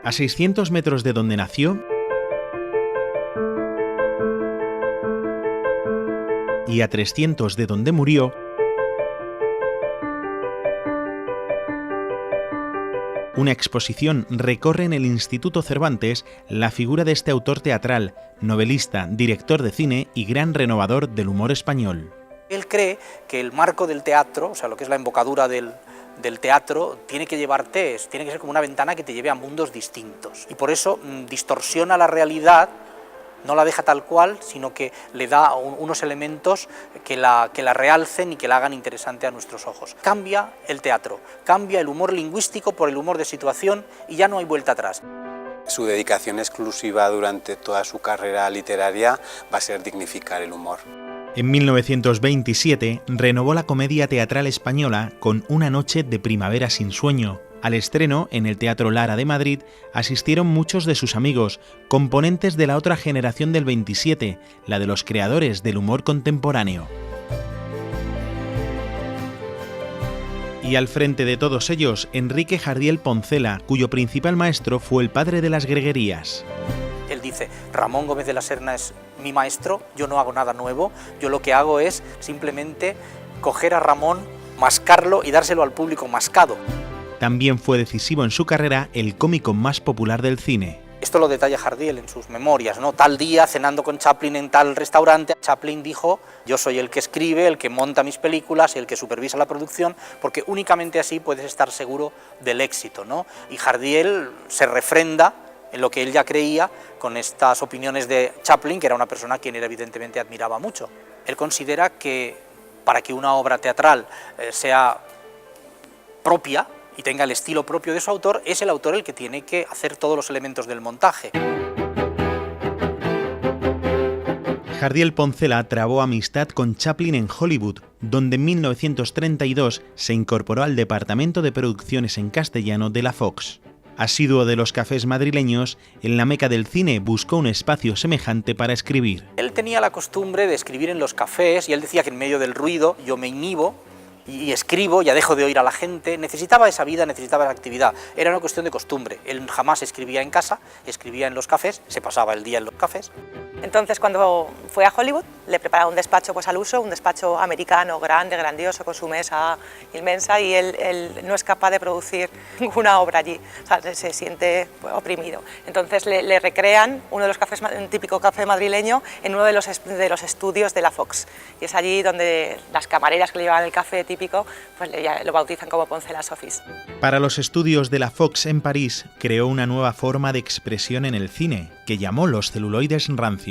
A 600 metros de donde nació y a 300 de donde murió, una exposición recorre en el Instituto Cervantes la figura de este autor teatral, novelista, director de cine y gran renovador del humor español. Él cree que el marco del teatro, o sea, lo que es la embocadura del teatro, tiene que ser como una ventana que te lleve a mundos distintos. Y por eso distorsiona la realidad, no la deja tal cual, sino que le da unos elementos que la realcen y que la hagan interesante a nuestros ojos. Cambia el teatro, cambia el humor lingüístico por el humor de situación y ya no hay vuelta atrás. Su dedicación exclusiva durante toda su carrera literaria va a ser dignificar el humor. En 1927 renovó la comedia teatral española con Una noche de primavera sin sueño. Al estreno, en el Teatro Lara de Madrid, asistieron muchos de sus amigos, componentes de la otra generación del 27, la de los creadores del humor contemporáneo. Y al frente de todos ellos, Enrique Jardiel Poncela, cuyo principal maestro fue el padre de las greguerías. Él dice, Ramón Gómez de la Serna es mi maestro, yo no hago nada nuevo, yo lo que hago es simplemente coger a Ramón, mascarlo y dárselo al público mascado. También fue decisivo en su carrera el cómico más popular del cine. Esto lo detalla Jardiel en sus memorias, ¿no? Tal día, cenando con Chaplin en tal restaurante, Chaplin dijo, yo soy el que escribe, el que monta mis películas, el que supervisa la producción, porque únicamente así puedes estar seguro del éxito, ¿no? Y Jardiel se refrenda en lo que él ya creía con estas opiniones de Chaplin, que era una persona a quien él evidentemente admiraba mucho. Él considera que para que una obra teatral sea propia y tenga el estilo propio de su autor, es el autor el que tiene que hacer todos los elementos del montaje. Jardiel Poncela trabó amistad con Chaplin en Hollywood, donde en 1932 se incorporó al departamento de producciones en castellano de la Fox. Asiduo de los cafés madrileños, en la meca del cine buscó un espacio semejante para escribir. Él tenía la costumbre de escribir en los cafés y él decía que en medio del ruido yo me inhibo y escribo, ya dejo de oír a la gente. Necesitaba esa vida, necesitaba esa actividad, era una cuestión de costumbre. Él jamás escribía en casa, escribía en los cafés, se pasaba el día en los cafés. Entonces, cuando fue a Hollywood, le prepararon un despacho pues, al uso, un despacho americano, grande, grandioso, con su mesa inmensa, y él no es capaz de producir ninguna obra allí, o sea, se siente pues, oprimido. Entonces le recrean uno de los cafés, un típico café madrileño, en uno de los estudios de la Fox, y es allí donde las camareras que le llevaban el café típico, pues lo bautizan como Poncela's Office. Para los estudios de la Fox en París, creó una nueva forma de expresión en el cine, que llamó los celuloides rancios.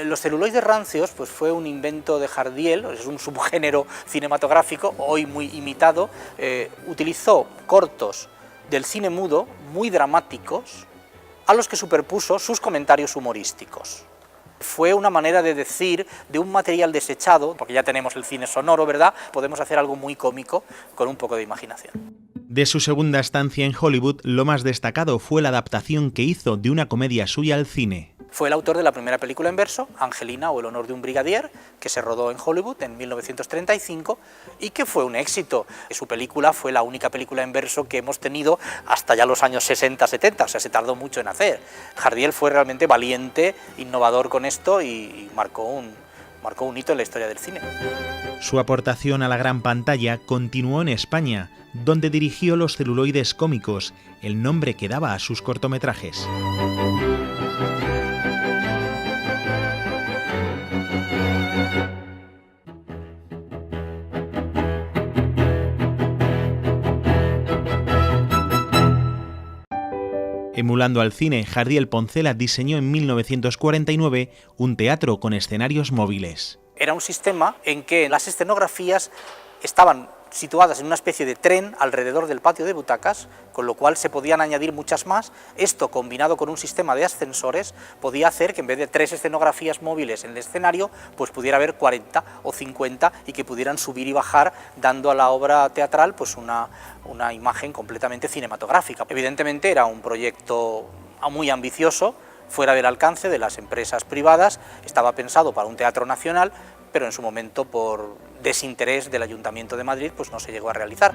Los celuloides rancios pues fue un invento de Jardiel, es un subgénero cinematográfico, hoy muy imitado. Utilizó cortos del cine mudo, muy dramáticos, a los que superpuso sus comentarios humorísticos. Fue una manera de decir de un material desechado, porque ya tenemos el cine sonoro, ¿verdad? Podemos hacer algo muy cómico con un poco de imaginación. De su segunda estancia en Hollywood, lo más destacado fue la adaptación que hizo de una comedia suya al cine. Fue el autor de la primera película en verso, Angelina o el honor de un brigadier, que se rodó en Hollywood en 1935 y que fue un éxito. Su película fue la única película en verso que hemos tenido hasta ya los años 60-70, o sea, se tardó mucho en hacer. Jardiel fue realmente valiente, innovador con esto y marcó un hito en la historia del cine. Su aportación a la gran pantalla continuó en España, donde dirigió los celuloides cómicos, el nombre que daba a sus cortometrajes. Emulando al cine, Jardiel Poncela diseñó en 1949 un teatro con escenarios móviles. Era un sistema en que las escenografías estaban situadas en una especie de tren alrededor del patio de butacas, con lo cual se podían añadir muchas más. Esto, combinado con un sistema de ascensores, podía hacer que en vez de 3 escenografías móviles en el escenario, pues pudiera haber 40 o 50 y que pudieran subir y bajar, dando a la obra teatral pues una imagen completamente cinematográfica. Evidentemente era un proyecto muy ambicioso, fuera del alcance de las empresas privadas, estaba pensado para un teatro nacional, pero en su momento por desinterés del Ayuntamiento de Madrid pues no se llegó a realizar.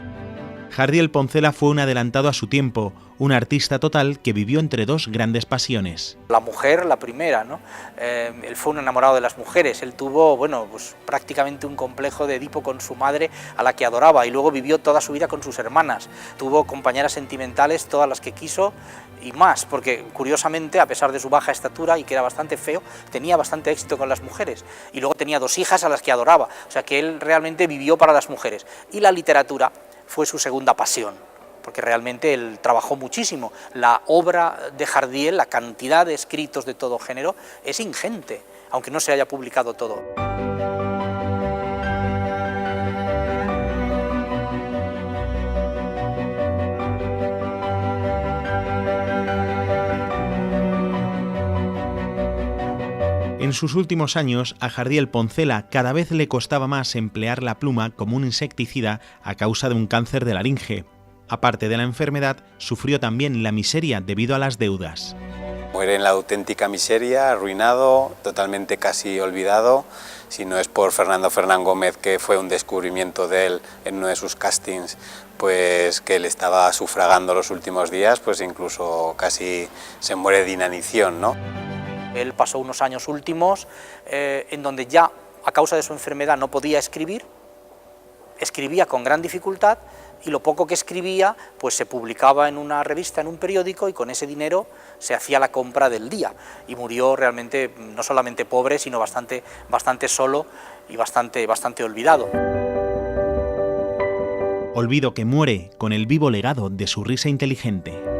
Jardiel Poncela fue un adelantado a su tiempo, un artista total que vivió entre dos grandes pasiones. La mujer, la primera, ¿no? Él fue un enamorado de las mujeres, él tuvo, bueno, pues prácticamente un complejo de Edipo con su madre, a la que adoraba, y luego vivió toda su vida con sus hermanas. Tuvo compañeras sentimentales, todas las que quiso y más, porque curiosamente, a pesar de su baja estatura y que era bastante feo, tenía bastante éxito con las mujeres. Y luego tenía 2 hijas a las que adoraba, o sea que él realmente vivió para las mujeres. Y la literatura fue su segunda pasión, porque realmente él trabajó muchísimo. La obra de Jardiel, la cantidad de escritos de todo género, es ingente, aunque no se haya publicado todo. En sus últimos años, a Jardiel Poncela cada vez le costaba más emplear la pluma como un insecticida a causa de un cáncer de laringe. Aparte de la enfermedad, sufrió también la miseria debido a las deudas. Muere en la auténtica miseria, arruinado, totalmente casi olvidado. Si no es por Fernando Fernán Gómez, que fue un descubrimiento de él en uno de sus castings, pues que él estaba sufragando los últimos días, pues incluso casi se muere de inanición, ¿no? Él pasó unos años últimos en donde ya, a causa de su enfermedad, no podía escribir, escribía con gran dificultad, y lo poco que escribía pues se publicaba en una revista, en un periódico, y con ese dinero se hacía la compra del día, y murió realmente no solamente pobre, sino bastante solo y bastante olvidado. Olvido que muere con el vivo legado de su risa inteligente.